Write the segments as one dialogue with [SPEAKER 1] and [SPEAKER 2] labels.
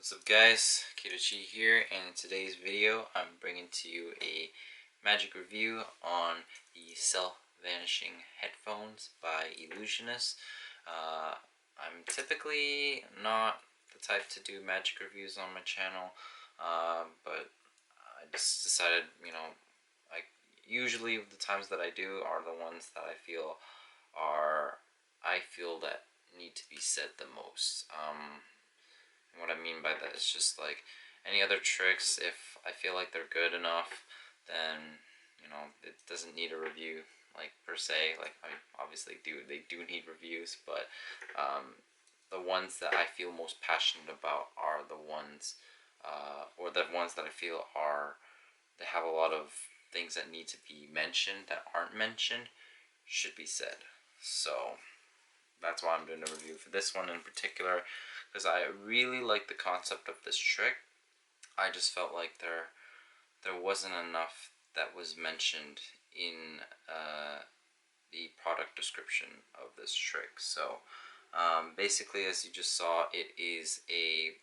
[SPEAKER 1] What's up guys, Kitochi here, and in today's video I'm bringing to you a magic review on the Vanishing headphones by Ellusionist. I'm typically not the type to do magic reviews on my channel, but I just decided, like usually the times that I do are the ones that I feel that need to be said the most. And what I mean by that is just like any other tricks, if I feel like they're good enough, then it doesn't need a review, like per se. Like I obviously they do need reviews, but the ones that I feel most passionate about are the ones, or the ones that I feel they have a lot of things that need to be mentioned that aren't mentioned should be said. So that's why I'm doing a review for this one in particular, because I really like the concept of this trick. I just felt like there wasn't enough that was mentioned in the product description of this trick. So basically, as you just saw, it is an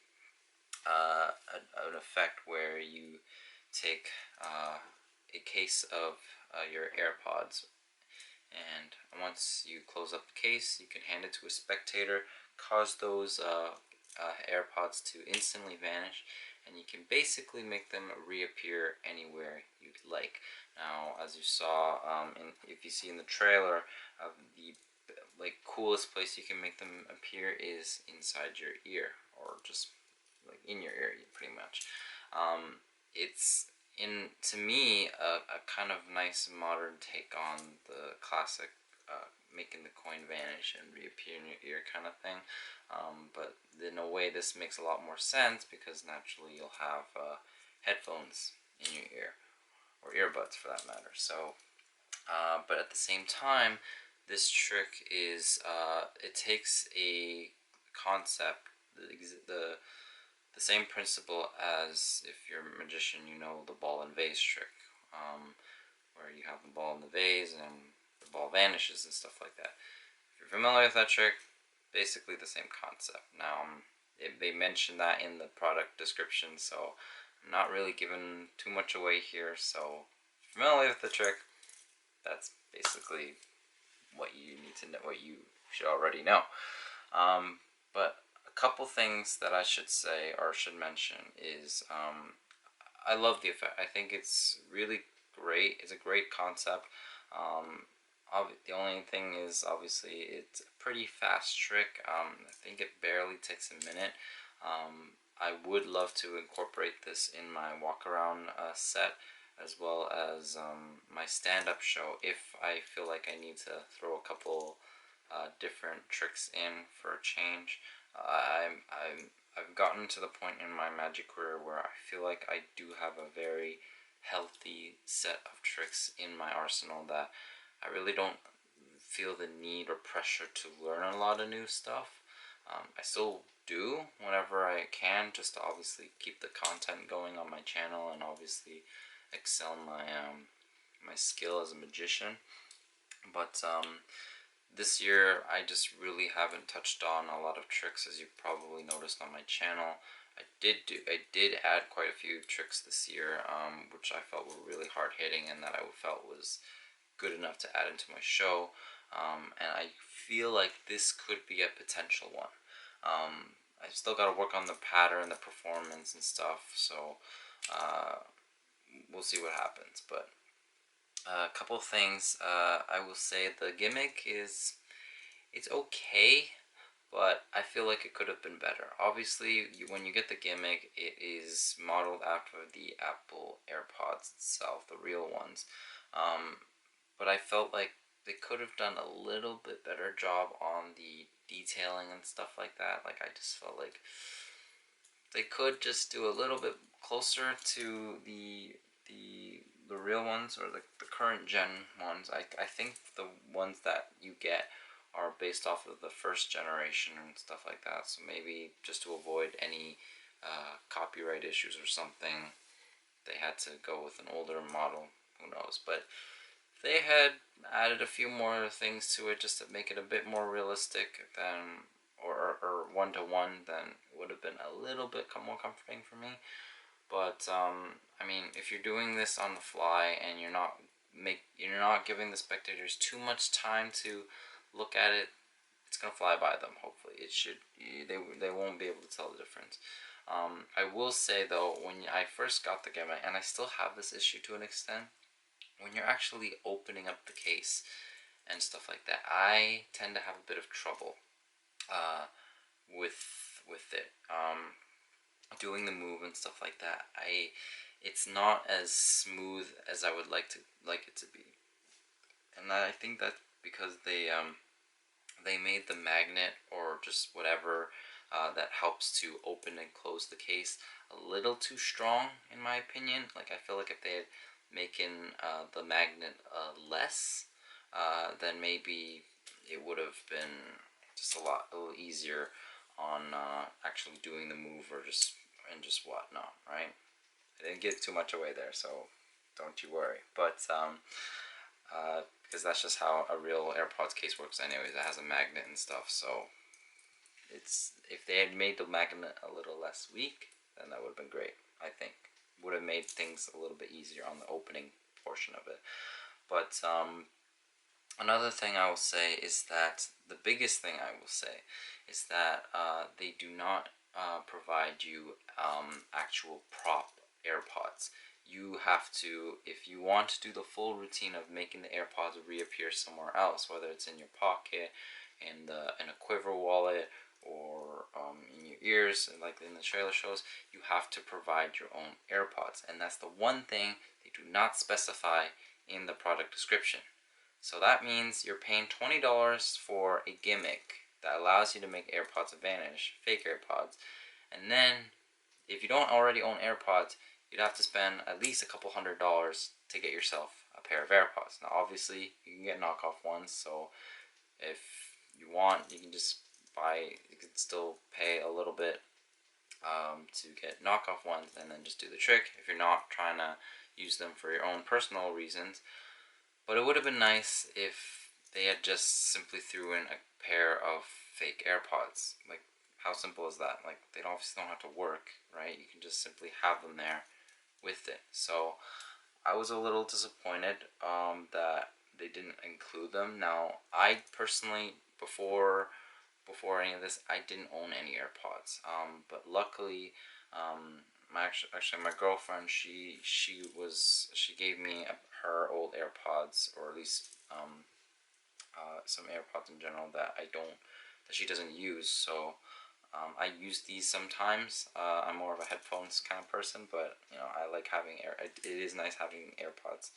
[SPEAKER 1] effect where you take a case of your AirPods, and once you close up the case, you can hand it to a spectator, cause those AirPods to instantly vanish, and you can basically make them reappear anywhere you'd like. Now, as you saw, if you see in the trailer, the coolest place you can make them appear is inside your ear, or just like in your ear, pretty much. It's to me a kind of nice modern take on the classic making the coin vanish and reappear in your ear kind of thing, but in a way this makes a lot more sense because naturally you'll have headphones in your ear, or earbuds for that matter. So but at the same time, this trick is it takes a concept, the same principle as if you're a magician, you know the ball and vase trick, where you have the ball in the vase and the ball vanishes and stuff like that. If you're familiar with that trick, basically the same concept. Now, they mention that in the product description, so I'm not really giving too much away here. So, if you're familiar with the trick, that's basically what you need to know, what you should already know. But a couple things that I should say or should mention is I love the effect. I think it's really great. It's a great concept. The only thing is obviously it's a pretty fast trick. I think it barely takes a minute. I would love to incorporate this in my walk around set, as well as my stand-up show, if I feel like I need to throw a couple different tricks in for a change. I've gotten to the point in my magic career where I feel like I do have a very healthy set of tricks in my arsenal that I really don't feel the need or pressure to learn a lot of new stuff. I still do whenever I can, just to obviously keep the content going on my channel and obviously excel my skill as a magician. But this year I just really haven't touched on a lot of tricks, as you probably noticed on my channel. I did add quite a few tricks this year, which I felt were really hard hitting and that I felt was good enough to add into my show. And I feel like this could be a potential one. I still got to work on the pattern, the performance and stuff, so we'll see what happens. But a couple of things, I will say the gimmick it's okay, but I feel like it could have been better. Obviously, when you get the gimmick, it is modeled after the Apple AirPods itself, the real ones. But I felt like they could have done a little bit better job on the detailing and stuff like that. Like, I just felt like they could just do a little bit closer to the real ones, or the current gen ones. I think the ones that you get are based off of the first generation and stuff like that, so maybe just to avoid any copyright issues or something, they had to go with an older model. Who knows? But they had added a few more things to it just to make it a bit more realistic than, or one-to-one than would have been a little bit more comforting for me. But I mean, if you're doing this on the fly and you're not giving the spectators too much time to look at it, it's gonna fly by them. Hopefully, it should. They won't be able to tell the difference. I will say though, when I first got the Gemma, and I still have this issue to an extent, when you're actually opening up the case and stuff like that, I tend to have a bit of trouble uh, with it. Doing the move and stuff like that. It's not as smooth as I would like it to be, and I think that's because they made the magnet or just whatever that helps to open and close the case a little too strong, in my opinion. Like, I feel like if they had making the magnet less, then maybe it would have been just a little easier on actually doing the move or just whatnot, right? I didn't give too much away there, so don't you worry. But because that's just how a real AirPods case works anyways. It has a magnet and stuff, so if they had made the magnet a little less weak, then that would have been great. I think would have made things a little bit easier on the opening portion of it. But another thing I will say is that the biggest thing I will say is that they do not provide you actual prop AirPods. You have to, if you want to do the full routine of making the AirPods reappear somewhere else, whether it's in your pocket, in a quiver wallet, or in your ears, like in the trailer shows, you have to provide your own AirPods, and that's the one thing they do not specify in the product description. So that means you're paying $20 for a gimmick that allows you to make AirPods vanish, fake AirPods, and then if you don't already own AirPods, you'd have to spend at least a couple $100s to get yourself a pair of AirPods. Now obviously you can get knockoff ones, so if you want, you can just you can still pay a little bit to get knockoff ones and then just do the trick if you're not trying to use them for your own personal reasons. But it would have been nice if they had just simply threw in a pair of fake AirPods. Like, how simple is that? Like, they obviously don't have to work, right? You can just simply have them there with it. So I was a little disappointed that they didn't include them. Now, I personally, before any of this, I didn't own any AirPods. But luckily, my girlfriend, she gave me her old AirPods, or at least some AirPods in general that she doesn't use. So I use these sometimes. I'm more of a headphones kind of person, but I like having it is nice having AirPods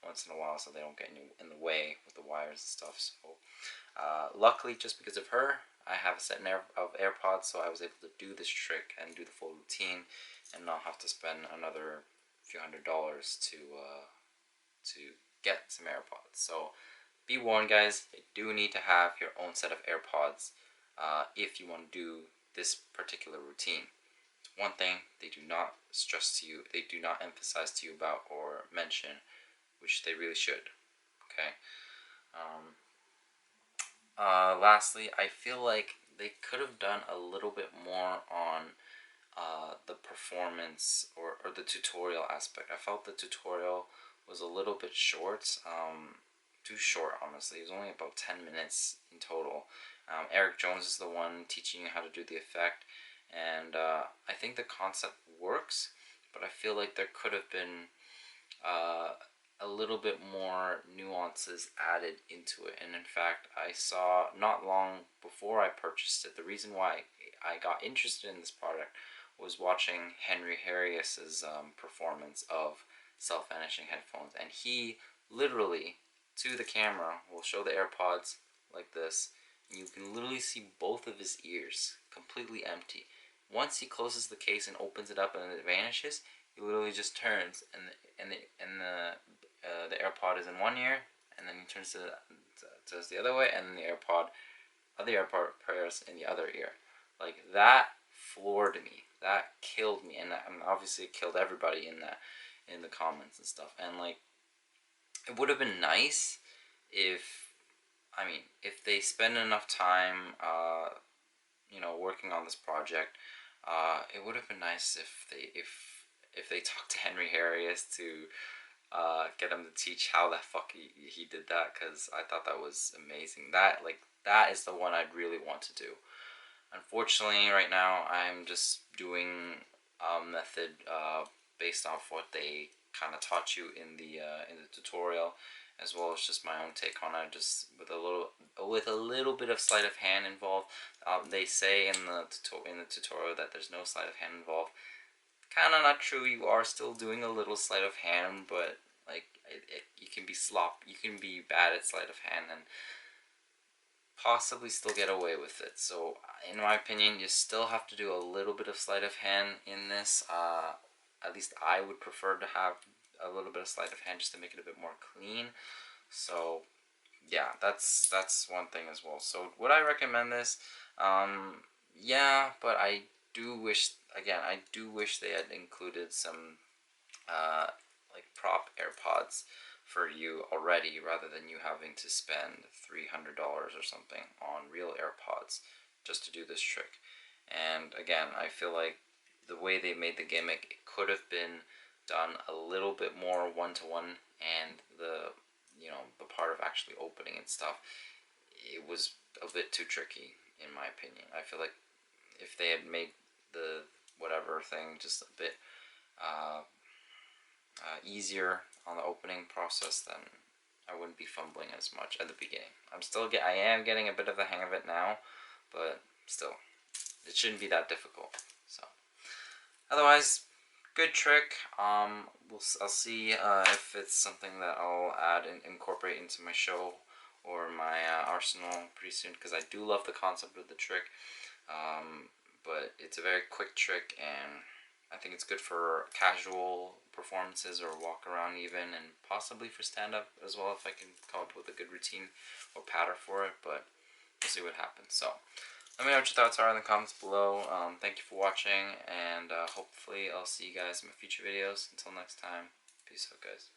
[SPEAKER 1] once in a while, so they don't get in the way with the wires and stuff. So luckily, just because of her, I have a set of AirPods, so I was able to do this trick and do the full routine, and not have to spend another few $100s to get some AirPods. So be warned, guys, you do need to have your own set of AirPods if you want to do this particular routine. It's one thing they do not stress to you, they do not emphasize to you about or mention, which they really should. Okay. Lastly, I feel like they could have done a little bit more on the performance or the tutorial aspect. I felt the tutorial was a little bit short, too short honestly. It was only about 10 minutes in total. Eric Jones is the one teaching you how to do the effect, and I think the concept works, but I feel like there could have been a little bit more nuances added into it. And in fact, I saw not long before I purchased it, the reason why I got interested in this product was watching Henry Harris's performance of self-vanishing headphones, and he literally, to the camera, will show the AirPods like this, and you can literally see both of his ears completely empty. Once he closes the case and opens it up and it vanishes, he literally just turns, and the AirPod is in one ear, and then he turns to the other way, and then the other AirPod pairs in the other ear. Like, that floored me. That killed me, and obviously it killed everybody in the comments and stuff. And like, it would have been nice if they spend enough time working on this project, It would have been nice if they talked to Henry Harris to get him to teach how the fuck he did that, because I thought that was amazing. That is the one I'd really want to do. Unfortunately, right now I'm just doing a method based off what they kind of taught you in the tutorial, as well as just my own take on it, just with a little bit of sleight of hand involved. They say in the tutorial that there's no sleight of hand involved. Kind of not true. You are still doing a little sleight of hand, but like you can be you can be bad at sleight of hand and possibly still get away with it. So in my opinion, you still have to do a little bit of sleight of hand in this. At least I would prefer to have a little bit of sleight of hand just to make it a bit more clean. So yeah, that's one thing as well. So would I recommend this? Yeah, but I do wish, again, I do wish they had included some like prop AirPods for you already, rather than you having to spend $300 or something on real AirPods just to do this trick. And again, I feel like the way they made the gimmick, it could have been done a little bit more one-to-one, and the part of actually opening and stuff, it was a bit too tricky in my opinion. I feel like if they had made the whatever thing just a bit easier on the opening process, then I wouldn't be fumbling as much at the beginning. I am getting a bit of the hang of it now, but still, it shouldn't be that difficult. So, otherwise, good trick. I'll see if it's something that I'll add and incorporate into my show or my arsenal pretty soon, because I do love the concept of the trick. But it's a very quick trick, and I think it's good for casual performances or walk around even, and possibly for stand-up as well if I can come up with a good routine or pattern for it, but we'll see what happens. So let me know what your thoughts are in the comments below. Thank you for watching, and hopefully I'll see you guys in my future videos. Until next time, peace out guys.